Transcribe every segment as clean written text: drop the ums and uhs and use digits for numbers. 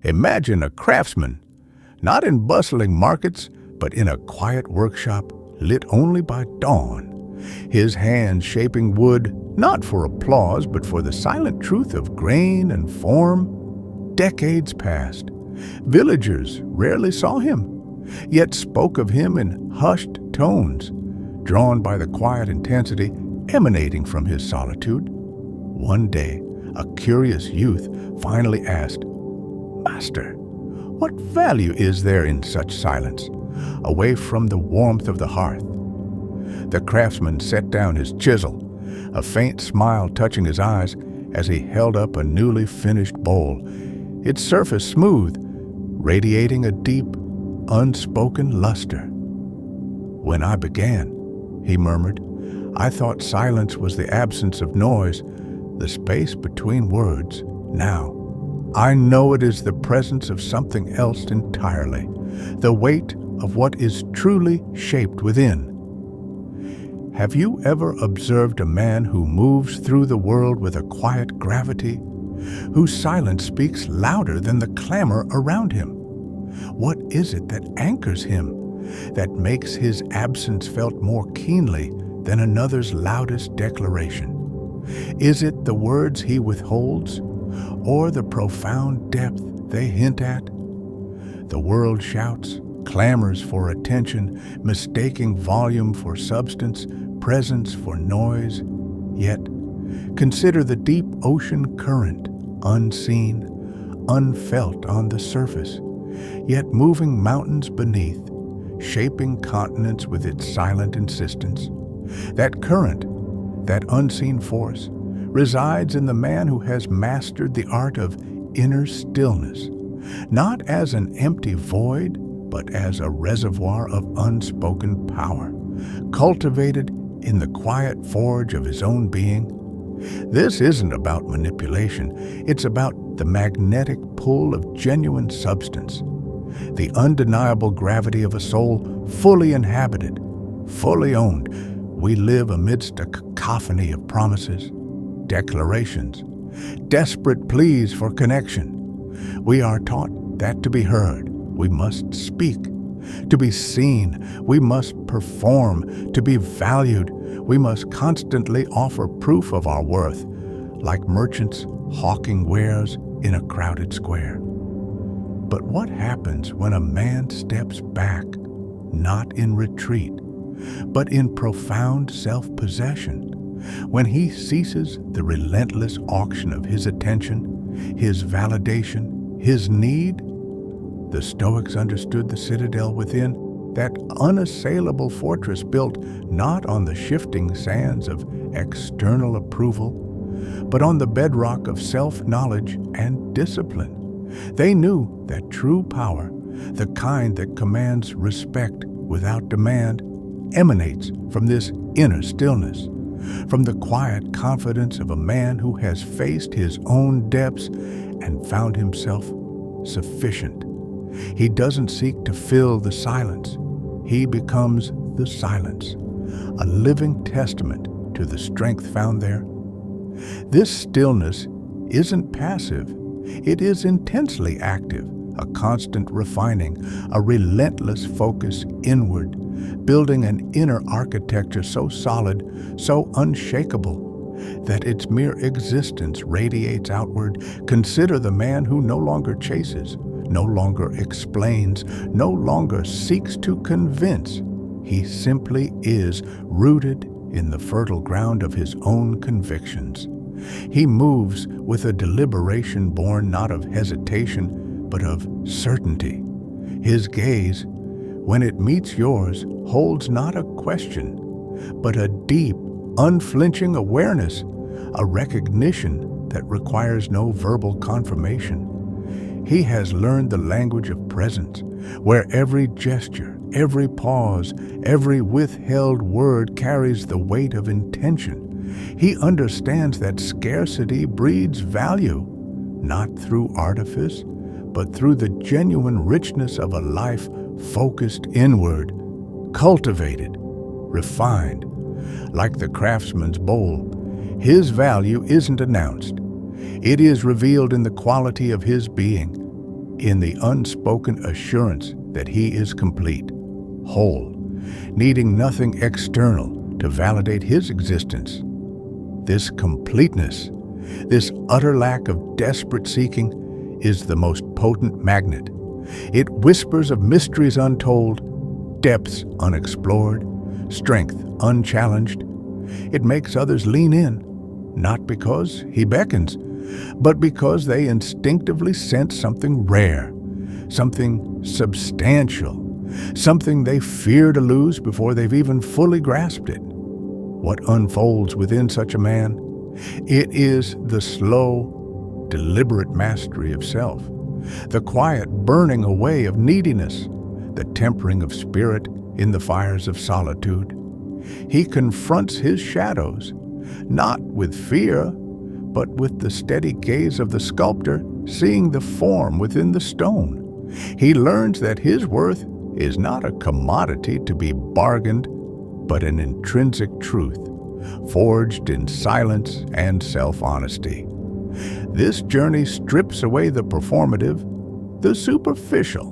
Imagine a craftsman, not in bustling markets, but in a quiet workshop lit only by dawn, his hands shaping wood not for applause but for the silent truth of grain and form. Decades passed. Villagers rarely saw him, yet spoke of him in hushed tones, drawn by the quiet intensity emanating from his solitude. One day, a curious youth finally asked, "Master, what value is there in such silence, away from the warmth of the hearth?" The craftsman set down his chisel, a faint smile touching his eyes as he held up a newly finished bowl, its surface smooth, radiating a deep, unspoken luster. "When I began," he murmured, "I thought silence was the absence of noise, the space between words. Now, I know it is the presence of something else entirely, the weight of what is truly shaped within." Have you ever observed a man who moves through the world with a quiet gravity, whose silence speaks louder than the clamor around him? What is it that anchors him, that makes his absence felt more keenly than another's loudest declaration? Is it the words he withholds, or the profound depth they hint at? The world shouts, clamors for attention, mistaking volume for substance, presence for noise. Yet, consider the deep ocean current, unseen, unfelt on the surface, yet moving mountains beneath, shaping continents with its silent insistence. That current, that unseen force, resides in the man who has mastered the art of inner stillness, not as an empty void, but as a reservoir of unspoken power, cultivated in the quiet forge of his own being. This isn't about manipulation, it's about the magnetic pull of genuine substance, the undeniable gravity of a soul fully inhabited, fully owned. We live amidst a cacophony of promises, declarations, desperate pleas for connection. We are taught that to be heard, we must speak. To be seen, we must perform. To be valued, we must constantly offer proof of our worth, like merchants hawking wares in a crowded square. But what happens when a man steps back, not in retreat, but in profound self-possession, when he ceases the relentless auction of his attention, his validation, his need? The Stoics understood the citadel within, that unassailable fortress built not on the shifting sands of external approval, but on the bedrock of self-knowledge and discipline. They knew that true power, the kind that commands respect without demand, emanates from this inner stillness, from the quiet confidence of a man who has faced his own depths and found himself sufficient. He doesn't seek to fill the silence. He becomes the silence, a living testament to the strength found there. This stillness isn't passive. It is intensely active, a constant refining, a relentless focus inward, building an inner architecture so solid, so unshakable, that its mere existence radiates outward. Consider the man who no longer chases, no longer explains, no longer seeks to convince. He simply is rooted in the fertile ground of his own convictions. He moves with a deliberation born not of hesitation, but of certainty. His gaze, when it meets yours, holds not a question, but a deep, unflinching awareness, a recognition that requires no verbal confirmation. He has learned the language of presence, where every gesture, every pause, every withheld word carries the weight of intention. He understands that scarcity breeds value, not through artifice, but through the genuine richness of a life focused inward, cultivated, refined. Like the craftsman's bowl, his value isn't announced. It is revealed in the quality of his being. in the unspoken assurance that he is complete, whole, needing nothing external to validate his existence. This completeness, this utter lack of desperate seeking, is the most potent magnet. It whispers of mysteries untold, depths unexplored, strength unchallenged. It makes others lean in, not because he beckons, but because they instinctively sense something rare, something substantial, something they fear to lose before they've even fully grasped it. What unfolds within such a man? It is the slow, deliberate mastery of self, the quiet burning away of neediness, the tempering of spirit in the fires of solitude. He confronts his shadows, not with fear, but with the steady gaze of the sculptor seeing the form within the stone. He learns that his worth is not a commodity to be bargained, but an intrinsic truth, forged in silence and self-honesty. This journey strips away the performative, the superficial,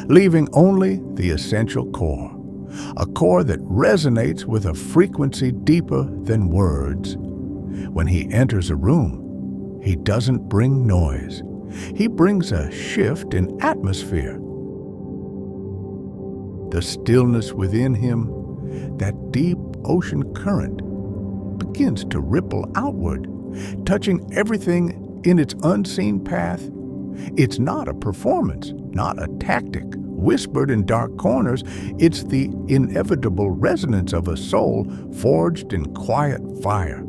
leaving only the essential core, a core that resonates with a frequency deeper than words. When he enters a room, he doesn't bring noise. He brings a shift in atmosphere. The stillness within him, that deep ocean current, begins to ripple outward, touching everything in its unseen path. It's not a performance, not a tactic whispered in dark corners. It's the inevitable resonance of a soul forged in quiet fire.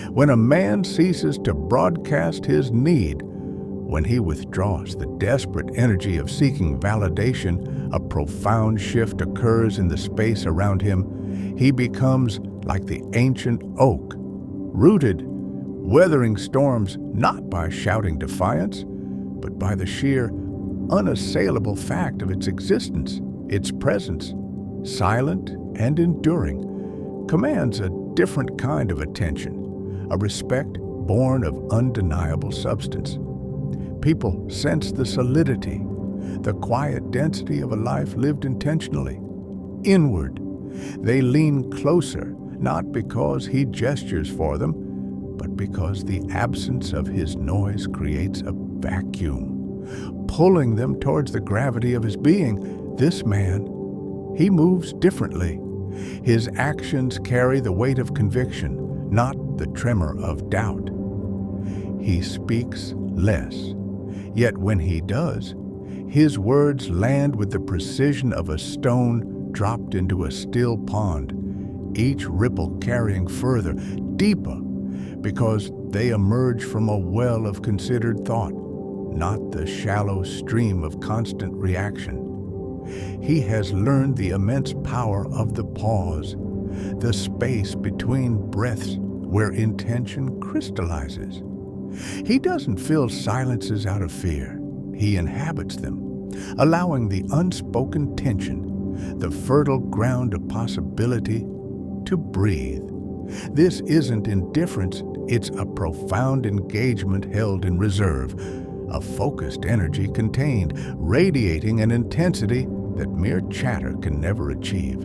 When a man ceases to broadcast his need, when he withdraws the desperate energy of seeking validation, a profound shift occurs in the space around him. He becomes like the ancient oak, rooted, weathering storms not by shouting defiance, but by the sheer, unassailable fact of its existence. Its presence, silent and enduring, commands a different kind of attention, a respect born of undeniable substance. People sense the solidity, the quiet density of a life lived intentionally. Inward, they lean closer, not because he gestures for them, but because the absence of his noise creates a vacuum, pulling them towards the gravity of his being. This man, he moves differently. His actions carry the weight of conviction, not the tremor of doubt. He speaks less, yet when he does, his words land with the precision of a stone dropped into a still pond, each ripple carrying further, deeper, because they emerge from a well of considered thought, not the shallow stream of constant reaction. He has learned the immense power of the pause, the space between breaths where intention crystallizes. He doesn't fill silences out of fear. He inhabits them, allowing the unspoken tension, the fertile ground of possibility, to breathe. This isn't indifference, it's a profound engagement held in reserve, a focused energy contained, radiating an intensity that mere chatter can never achieve.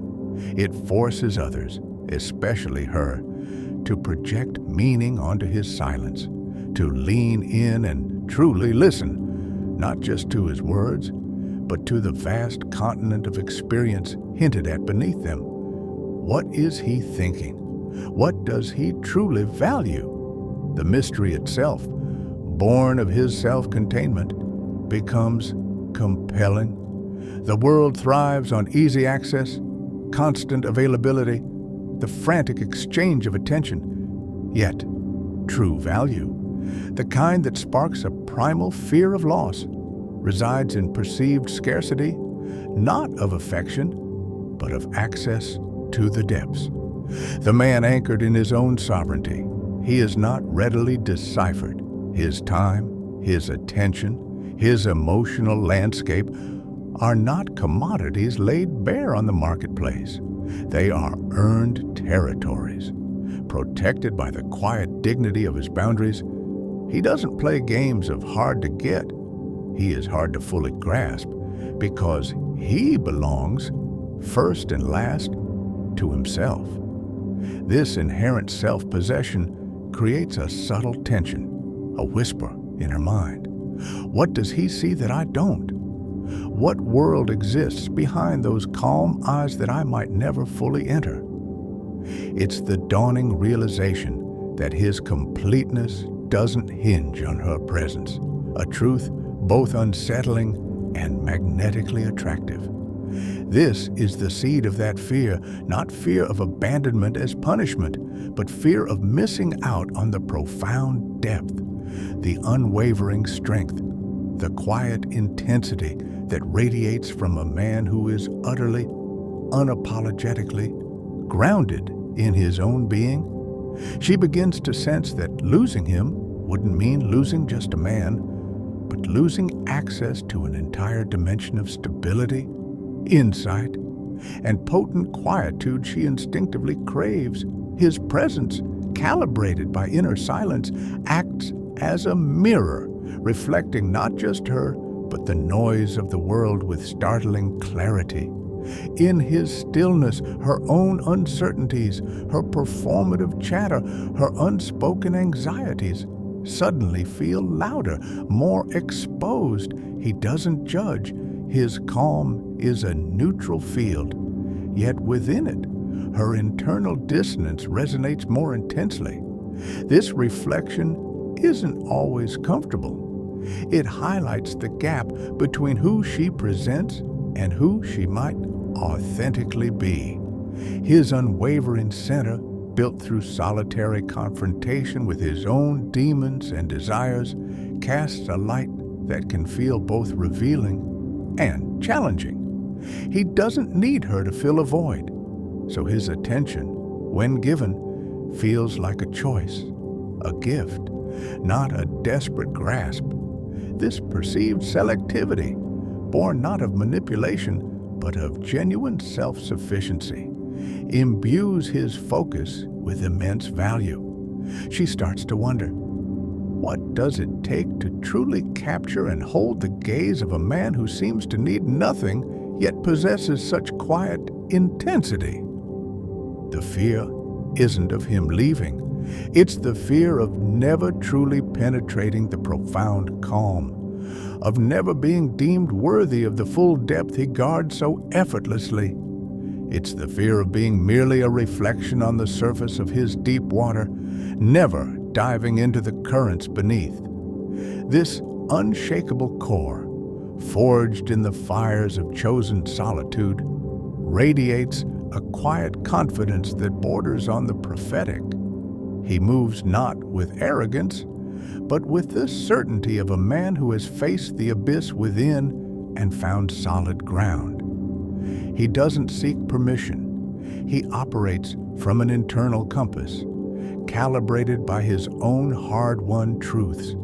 It forces others, especially her, to project meaning onto his silence, to lean in and truly listen, not just to his words, but to the vast continent of experience hinted at beneath them. What is he thinking? What does he truly value? The mystery itself, born of his self-containment, becomes compelling. The world thrives on easy access, constant availability, the frantic exchange of attention. Yet, true value, the kind that sparks a primal fear of loss, resides in perceived scarcity, not of affection, but of access to the depths. The man anchored in his own sovereignty, he is not readily deciphered. His time, his attention, his emotional landscape are not commodities laid bare on the marketplace. They are earned territories. Protected by the quiet dignity of his boundaries, he doesn't play games of hard to get. he is hard to fully grasp because he belongs, first and last, to himself. This inherent self-possession creates a subtle tension, a whisper in her mind. What does he see that I don't? What world exists behind those calm eyes that I might never fully enter? It's the dawning realization that his completeness doesn't hinge on her presence, a truth both unsettling and magnetically attractive. This is the seed of that fear, not fear of abandonment as punishment, but fear of missing out on the profound depth, the unwavering strength, the quiet intensity that radiates from a man who is utterly, unapologetically grounded in his own being. She begins to sense that losing him wouldn't mean losing just a man, but losing access to an entire dimension of stability, insight, and potent quietude she instinctively craves. His presence, calibrated by inner silence, acts as a mirror, reflecting not just her, but the noise of the world with startling clarity. In his stillness, her own uncertainties, her performative chatter, her unspoken anxieties suddenly feel louder, more exposed. He doesn't judge. His calm is a neutral field, yet within it, her internal dissonance resonates more intensely. This reflection isn't always comfortable. It highlights the gap between who she presents and who she might authentically be. His unwavering center, built through solitary confrontation with his own demons and desires, casts a light that can feel both revealing and challenging. He doesn't need her to fill a void, so his attention, when given, feels like a choice, a gift, not a desperate grasp. This perceived selectivity, born not of manipulation, but of genuine self-sufficiency, imbues his focus with immense value. She starts to wonder, what does it take to truly capture and hold the gaze of a man who seems to need nothing, yet possesses such quiet intensity? The fear isn't of him leaving. It's the fear of never truly penetrating the profound calm, of never being deemed worthy of the full depth he guards so effortlessly. It's the fear of being merely a reflection on the surface of his deep water, never diving into the currents beneath. This unshakable core, forged in the fires of chosen solitude, radiates a quiet confidence that borders on the prophetic. He moves not with arrogance, but with the certainty of a man who has faced the abyss within and found solid ground. He doesn't seek permission. He operates from an internal compass, calibrated by his own hard-won truths.